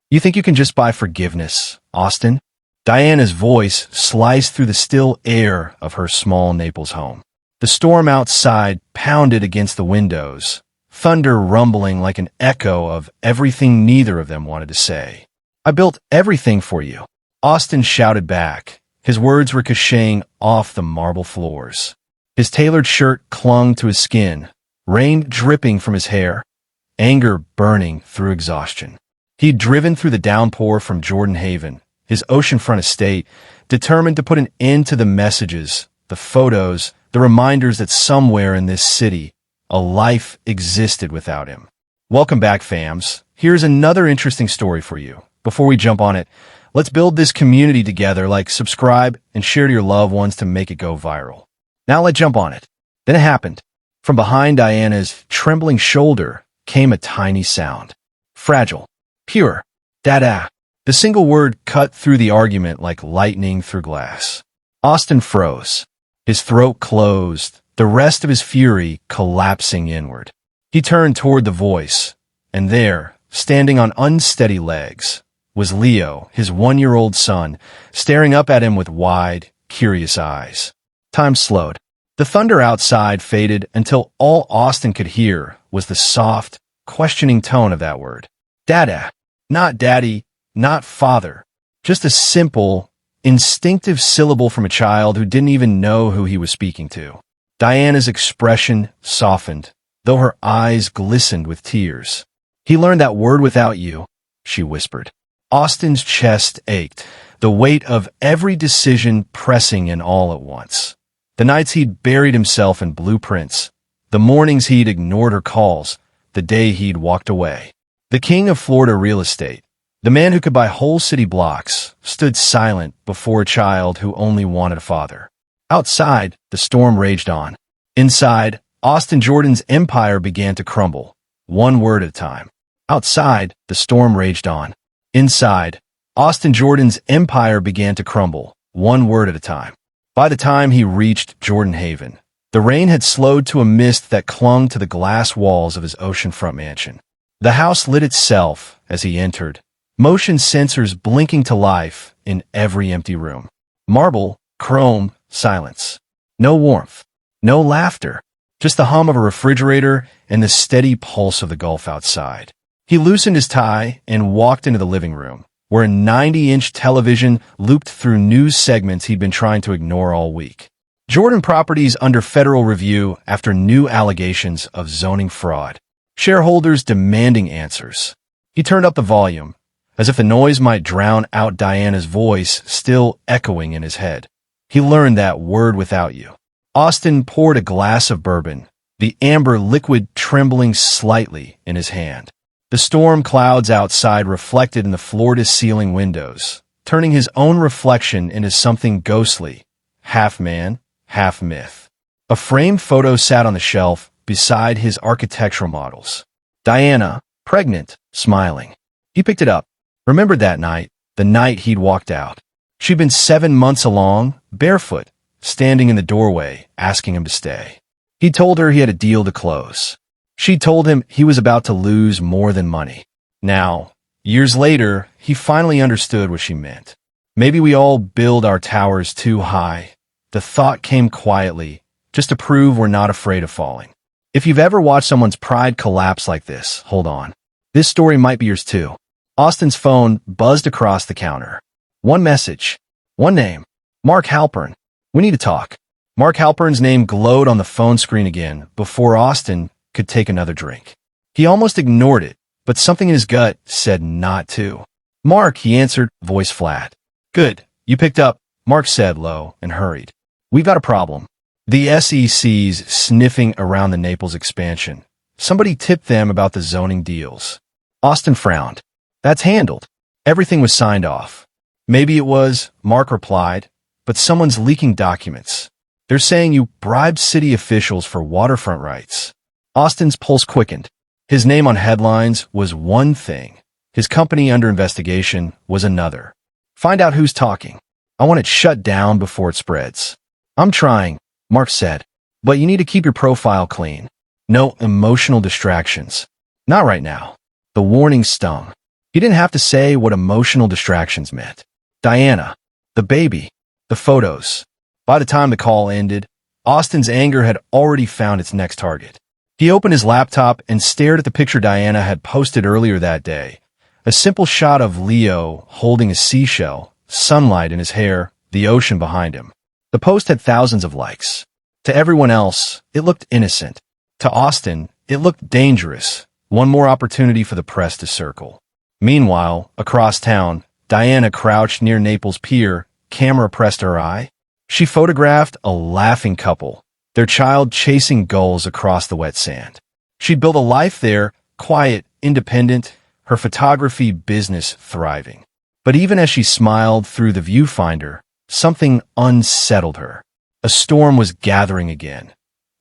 You think you can just buy forgiveness, Austin? Diana's voice sliced through the still air of her small Naples home. The storm outside pounded against the windows, thunder rumbling like an echo of everything neither of them wanted to say. I built everything for you, Austin shouted back, his words ricocheting off the marble floors. His tailored shirt clung to his skin, rain dripping from his hair, anger burning through exhaustion. He'd driven through the downpour from Jordan Haven, his oceanfront estate, determined to put an end to the messages, the photos, the reminders that somewhere in this city, a life existed without him. Welcome back, fams. Here's another interesting story for you. Before we jump on it, let's build this community together. Like, subscribe, and share to your loved ones to make it go viral. Now let's jump on it. Then it happened. From behind Diana's trembling shoulder came a tiny sound. Fragile. Pure. Dada. The single word cut through the argument like lightning through glass. Austin froze. His throat closed, the rest of his fury collapsing inward. He turned toward the voice, and there, standing on unsteady legs, was Leo, his 1-year-old son, staring up at him with wide, curious eyes. Time slowed. The thunder outside faded until all Austin could hear was the soft, questioning tone of that word. Dada. Not daddy, not father. Just a simple, instinctive syllable from a child who didn't even know who he was speaking to. Diana's expression softened, though her eyes glistened with tears. He learned that word without you, she whispered. Austin's chest ached, the weight of every decision pressing in all at once. The nights he'd buried himself in blueprints, the mornings he'd ignored her calls, the day he'd walked away. The king of Florida real estate, the man who could buy whole city blocks, stood silent before a child who only wanted a father. Outside, the storm raged on. Inside, Austin Jordan's empire began to crumble, one word at a time. Outside, the storm raged on. Inside, Austin Jordan's empire began to crumble, one word at a time. By the time he reached Jordan Haven, the rain had slowed to a mist that clung to the glass walls of his oceanfront mansion. The house lit itself as he entered, motion sensors blinking to life in every empty room. Marble, chrome, silence. No warmth, no laughter, just the hum of a refrigerator and the steady pulse of the Gulf outside. He loosened his tie and walked into the living room, where a 90-inch television looped through news segments he'd been trying to ignore all week. Jordan Properties under federal review after new allegations of zoning fraud. Shareholders demanding answers. He turned up the volume, as if the noise might drown out Diana's voice still echoing in his head. He learned that word without you. Austin poured a glass of bourbon, the amber liquid trembling slightly in his hand. The storm clouds outside reflected in the floor-to-ceiling windows, turning his own reflection into something ghostly, half man, half myth. A framed photo sat on the shelf beside his architectural models. Diana, pregnant, smiling. He picked it up, remembered that night, the night he'd walked out. She'd been 7 months along, barefoot, standing in the doorway, asking him to stay. He told her he had a deal to close. She told him he was about to lose more than money. Now, years later, he finally understood what she meant. Maybe we all build our towers too high. The thought came quietly, just to prove we're not afraid of falling. If you've ever watched someone's pride collapse like this, hold on. This story might be yours too. Austin's phone buzzed across the counter. One message. One name. Mark Halpern. We need to talk. Mark Halpern's name glowed on the phone screen again before Austin could take another drink. He almost ignored it, but something in his gut said not to. Mark, he answered, voice flat. Good. You picked up, Mark said low and hurried. We've got a problem. The SEC's sniffing around the Naples expansion. Somebody tipped them about the zoning deals. Austin frowned. That's handled. Everything was signed off. Maybe it was, Mark replied, but someone's leaking documents. They're saying you bribed city officials for waterfront rights. Austin's pulse quickened. His name on headlines was one thing. His company under investigation was another. Find out who's talking. I want it shut down before it spreads. I'm trying, Mark said, but you need to keep your profile clean. No emotional distractions. Not right now. The warning stung. He didn't have to say what emotional distractions meant. Diana, the baby, the photos. By the time the call ended, Austin's anger had already found its next target. He opened his laptop and stared at the picture Diana had posted earlier that day. A simple shot of Leo holding a seashell, sunlight in his hair, the ocean behind him. The post had thousands of likes. To everyone else, it looked innocent. To Austin, it looked dangerous. One more opportunity for the press to circle. Meanwhile, across town, Diana crouched near Naples Pier, camera pressed to her eye. She photographed a laughing couple, their child chasing gulls across the wet sand. She'd built a life there, quiet, independent, her photography business thriving. But even as she smiled through the viewfinder, something unsettled her. A storm was gathering again.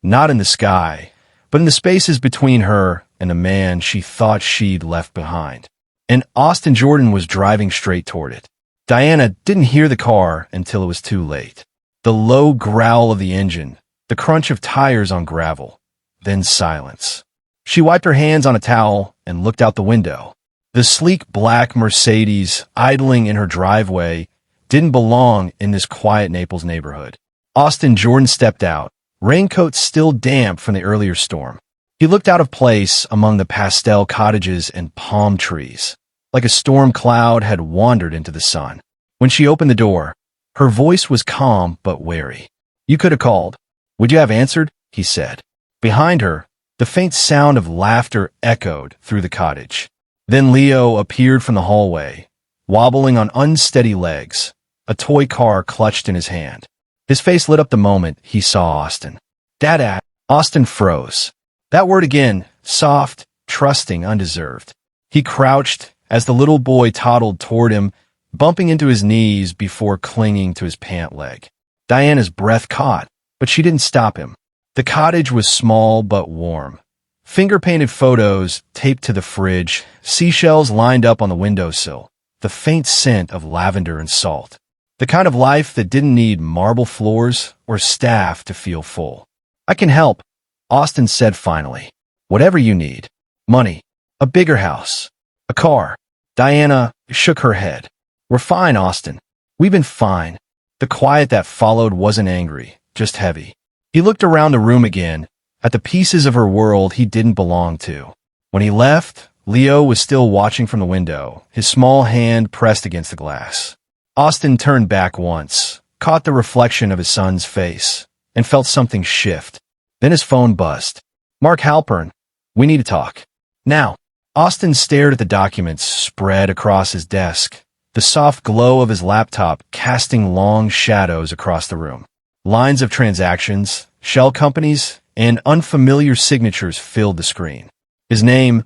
Not in the sky, but in the spaces between her and the man she thought she'd left behind. And Austin Jordan was driving straight toward it. Diana didn't hear the car until it was too late. The low growl of the engine, the crunch of tires on gravel, then silence. She wiped her hands on a towel and looked out the window. The sleek black Mercedes idling in her driveway didn't belong in this quiet Naples neighborhood. Austin Jordan stepped out, raincoat still damp from the earlier storm. He looked out of place among the pastel cottages and palm trees, like a storm cloud had wandered into the sun. When she opened the door, her voice was calm but wary. "You could have called. Would you have answered?" he said. Behind her, the faint sound of laughter echoed through the cottage. Then Leo appeared from the hallway, wobbling on unsteady legs, a toy car clutched in his hand. His face lit up the moment he saw Austin. "Dad." Austin froze. That word again, soft, trusting, undeserved. He crouched as the little boy toddled toward him, bumping into his knees before clinging to his pant leg. Diana's breath caught, but she didn't stop him. The cottage was small but warm. Finger-painted photos taped to the fridge, seashells lined up on the windowsill, the faint scent of lavender and salt. The kind of life that didn't need marble floors or staff to feel full. "I can help," Austin said finally. "Whatever you need. Money. A bigger house. A car." Diana shook her head. "We're fine, Austin. We've been fine." The quiet that followed wasn't angry, just heavy. He looked around the room again, at the pieces of her world he didn't belong to. When he left, Leo was still watching from the window, his small hand pressed against the glass. Austin turned back once, caught the reflection of his son's face, and felt something shift. Then his phone buzzed. "Mark Halpern, we need to talk. Now." Austin stared at the documents spread across his desk, the soft glow of his laptop casting long shadows across the room. Lines of transactions, shell companies, and unfamiliar signatures filled the screen. His name,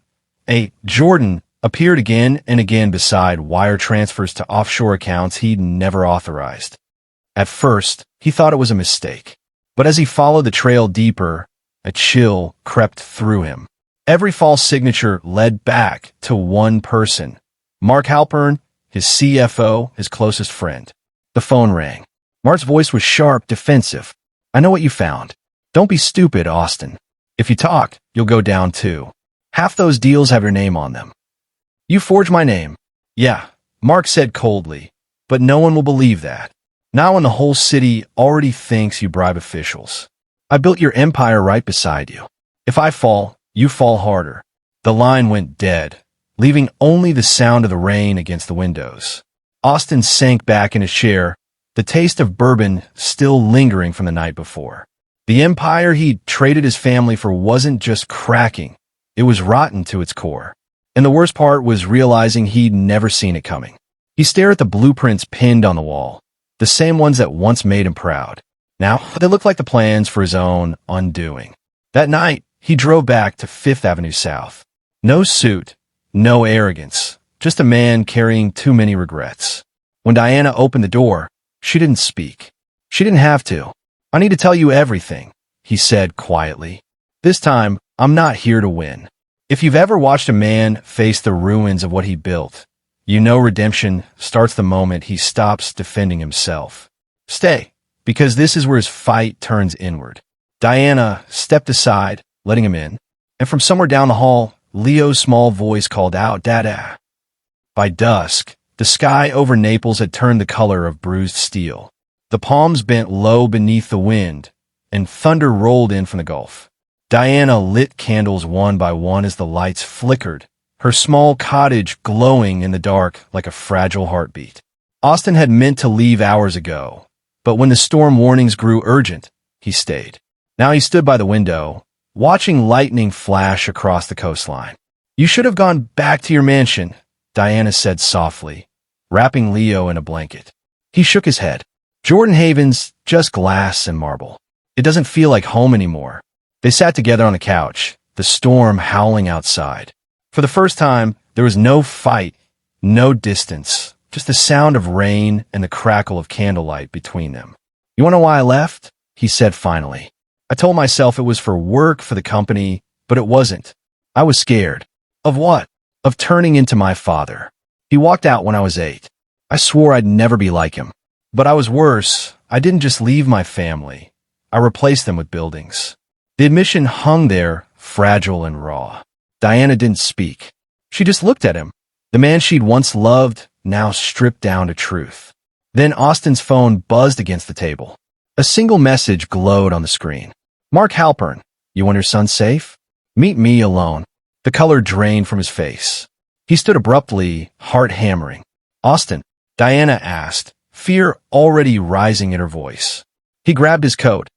Jordan, appeared again and again beside wire transfers to offshore accounts he'd never authorized. At first, he thought it was a mistake. But as he followed the trail deeper, a chill crept through him. Every false signature led back to one person. Mark Halpern, his CFO, his closest friend. The phone rang. Mark's voice was sharp, defensive. "I know what you found. Don't be stupid, Austin. If you talk, you'll go down too. Half those deals have your name on them." "You forged my name." "Yeah," Mark said coldly, "but no one will believe that. Not when the whole city already thinks you bribe officials. I built your empire right beside you. If I fall, you fall harder." The line went dead, leaving only the sound of the rain against the windows. Austin sank back in his chair, the taste of bourbon still lingering from the night before. The empire he'd traded his family for wasn't just cracking, it was rotten to its core. And the worst part was realizing he'd never seen it coming. He stared at the blueprints pinned on the wall, the same ones that once made him proud. Now, they looked like the plans for his own undoing. That night, he drove back to 5th Avenue South. No suit, no arrogance, just a man carrying too many regrets. When Diana opened the door, she didn't speak. She didn't have to. "I need to tell you everything," he said quietly. "This time, I'm not here to win. If you've ever watched a man face the ruins of what he built, you know redemption starts the moment he stops defending himself. Stay, because this is where his fight turns inward." Diana stepped aside, letting him in, and from somewhere down the hall, Leo's small voice called out, "Dada." By dusk, the sky over Naples had turned the color of bruised steel. The palms bent low beneath the wind, and thunder rolled in from the Gulf. Diana lit candles one by one as the lights flickered, her small cottage glowing in the dark like a fragile heartbeat. Austin had meant to leave hours ago, but when the storm warnings grew urgent, he stayed. Now he stood by the window, watching lightning flash across the coastline. "You should have gone back to your mansion," Diana said softly, wrapping Leo in a blanket. He shook his head. "Jordan Haven's just glass and marble. It doesn't feel like home anymore." They sat together on the couch, the storm howling outside. For the first time, there was no fight, no distance, just the sound of rain and the crackle of candlelight between them. "You want to know why I left?" he said finally. "I told myself it was for work for the company, but it wasn't. I was scared." "Of what?" "Of turning into my father. He walked out when I was 8. I swore I'd never be like him. But I was worse. I didn't just leave my family. I replaced them with buildings." The admission hung there, fragile and raw. Diana didn't speak. She just looked at him. The man she'd once loved, now stripped down to truth. Then Austin's phone buzzed against the table. A single message glowed on the screen. "Mark Halpern, you want your son safe? Meet me alone." The color drained from his face. He stood abruptly, heart hammering. "Austin," Diana asked, fear already rising in her voice. He grabbed his coat,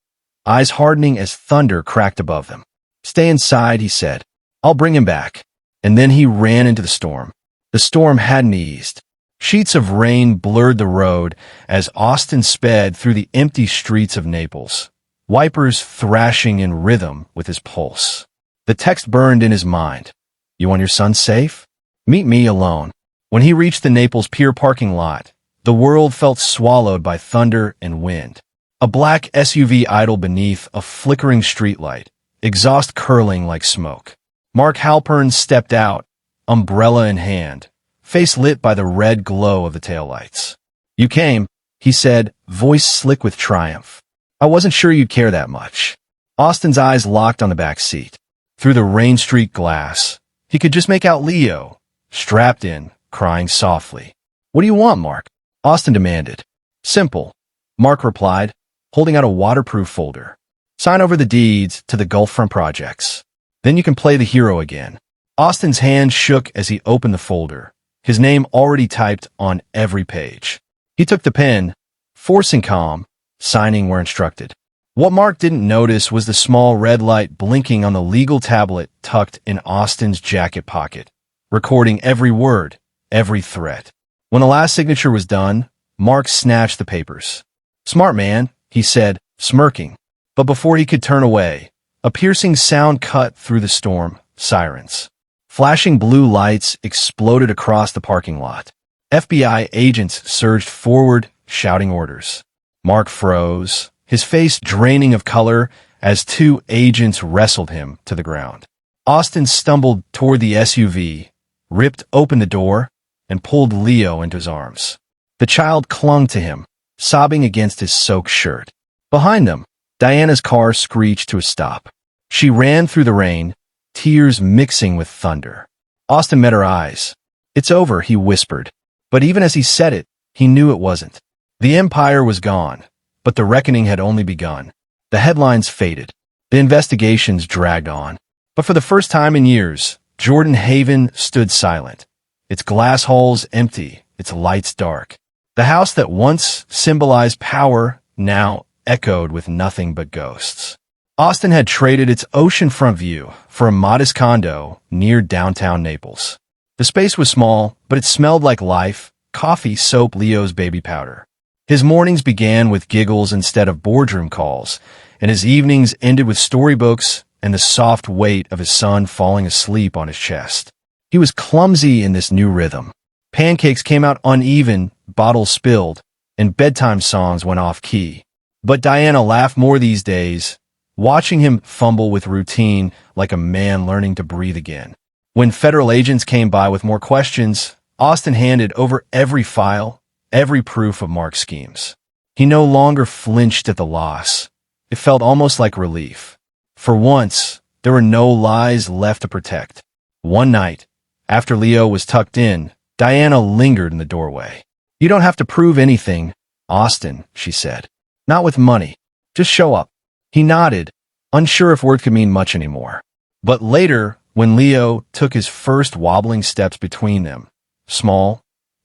eyes hardening as thunder cracked above them. "Stay inside," he said. "I'll bring him back." And then he ran into the storm. The storm hadn't eased. Sheets of rain blurred the road as Austin sped through the empty streets of Naples, wipers thrashing in rhythm with his pulse. The text burned in his mind. "You want your son safe? Meet me alone." When he reached the Naples Pier parking lot, the world felt swallowed by thunder and wind. A black SUV idled beneath a flickering streetlight, exhaust curling like smoke. Mark Halpern stepped out, umbrella in hand, face lit by the red glow of the taillights. "You came," he said, voice slick with triumph. "I wasn't sure you'd care that much." Austin's eyes locked on the back seat. Through the rain-streaked glass, he could just make out Leo, strapped in, crying softly. "What do you want, Mark?" Austin demanded. "Simple," Mark replied, holding out a waterproof folder. "Sign over the deeds to the Gulfront projects. Then you can play the hero again." Austin's hand shook as he opened the folder, his name already typed on every page. He took the pen, forcing calm, signing where instructed. What Mark didn't notice was the small red light blinking on the legal tablet tucked in Austin's jacket pocket, recording every word, every threat. When the last signature was done, Mark snatched the papers. "Smart man," he said, smirking. But before he could turn away, a piercing sound cut through the storm, sirens. Flashing blue lights exploded across the parking lot. FBI agents surged forward, shouting orders. Mark froze, his face draining of color as 2 agents wrestled him to the ground. Austin stumbled toward the SUV, ripped open the door, and pulled Leo into his arms. The child clung to him, sobbing against his soaked shirt. Behind them, Diana's car screeched to a stop. She ran through the rain, tears mixing with thunder. Austin met her eyes. "It's over," he whispered. But even as he said it, he knew it wasn't. The empire was gone, but the reckoning had only begun. The headlines faded. The investigations dragged on. But for the first time in years, Jordan Haven stood silent. Its glass halls empty, its lights dark. The house that once symbolized power now echoed with nothing but ghosts. Austin had traded its oceanfront view for a modest condo near downtown Naples. The space was small, but it smelled like life, coffee, soap, Leo's baby powder. His mornings began with giggles instead of boardroom calls, and his evenings ended with storybooks and the soft weight of his son falling asleep on his chest. He was clumsy in this new rhythm. Pancakes came out uneven, bottles spilled, and bedtime songs went off-key. But Diana laughed more these days, watching him fumble with routine like a man learning to breathe again. When federal agents came by with more questions, Austin handed over every file, every proof of Mark's schemes. He no longer flinched at the loss. It felt almost like relief. For once, there were no lies left to protect. One night, after Leo was tucked in, Diana lingered in the doorway. You don't have to prove anything, Austin, she said. Not with money. Just show up. He nodded, unsure if words could mean much anymore. But later, when Leo took his first wobbling steps between them, small,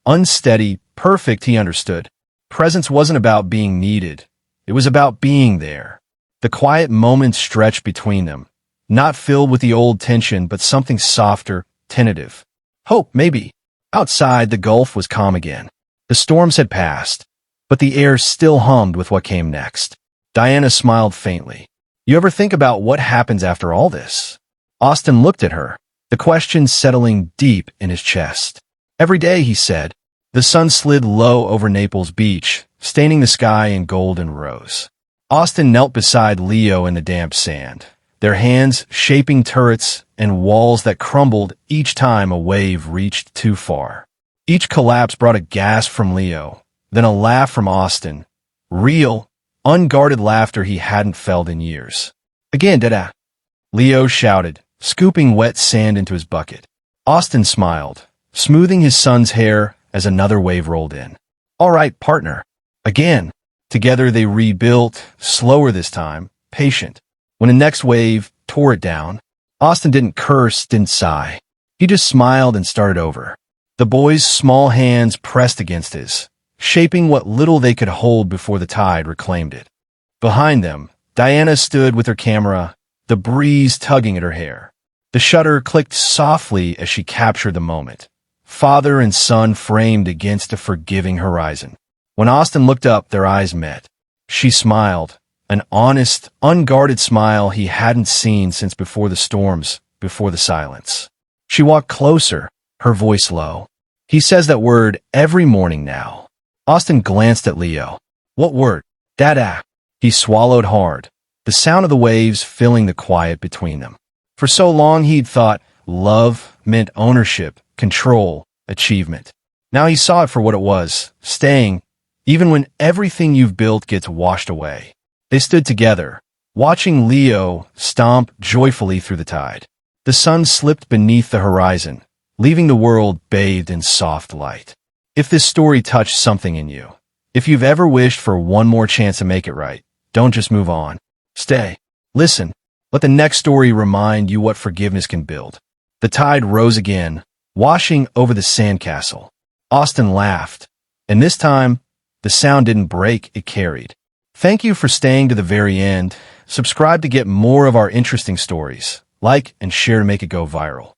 unsteady, perfect, he understood. Presence wasn't about being needed. It was about being there. The quiet moments stretched between them, not filled with the old tension, but something softer, tentative. Hope, maybe. Outside, the Gulf was calm again. The storms had passed, but the air still hummed with what came next. Diana smiled faintly. You ever think about what happens after all this? Austin looked at her, the question settling deep in his chest. Every day, he said. The sun slid low over Naples beach, staining the sky in gold and rose. Austin knelt beside Leo in the damp sand, their hands shaping turrets and walls that crumbled each time a wave reached too far. Each collapse brought a gasp from Leo, then a laugh from Austin. Real, unguarded laughter he hadn't felt in years. Again, dada! Leo shouted, scooping wet sand into his bucket. Austin smiled, smoothing his son's hair as another wave rolled in. All right, partner. Again. Together they rebuilt, slower this time, patient. When the next wave tore it down, Austin didn't curse, didn't sigh. He just smiled and started over. The boy's small hands pressed against his, shaping what little they could hold before the tide reclaimed it. Behind them, Diana stood with her camera, the breeze tugging at her hair. The shutter clicked softly as she captured the moment. Father and son framed against a forgiving horizon. When Austin looked up, their eyes met. She smiled, an honest, unguarded smile he hadn't seen since before the storms, before the silence. She walked closer, her voice low. He says that word every morning now. Austin glanced at Leo. What word? Dada. He swallowed hard, the sound of the waves filling the quiet between them. For so long he'd thought love meant ownership, control, achievement. Now he saw it for what it was, staying, even when everything you've built gets washed away. They stood together, watching Leo stomp joyfully through the tide. The sun slipped beneath the horizon, leaving the world bathed in soft light. If this story touched something in you, if you've ever wished for one more chance to make it right, don't just move on. Stay. Listen. Let the next story remind you what forgiveness can build. The tide rose again, washing over the sandcastle. Austin laughed, and this time, the sound didn't break, it carried. Thank you for staying to the very end. Subscribe to get more of our interesting stories. Like and share to make it go viral.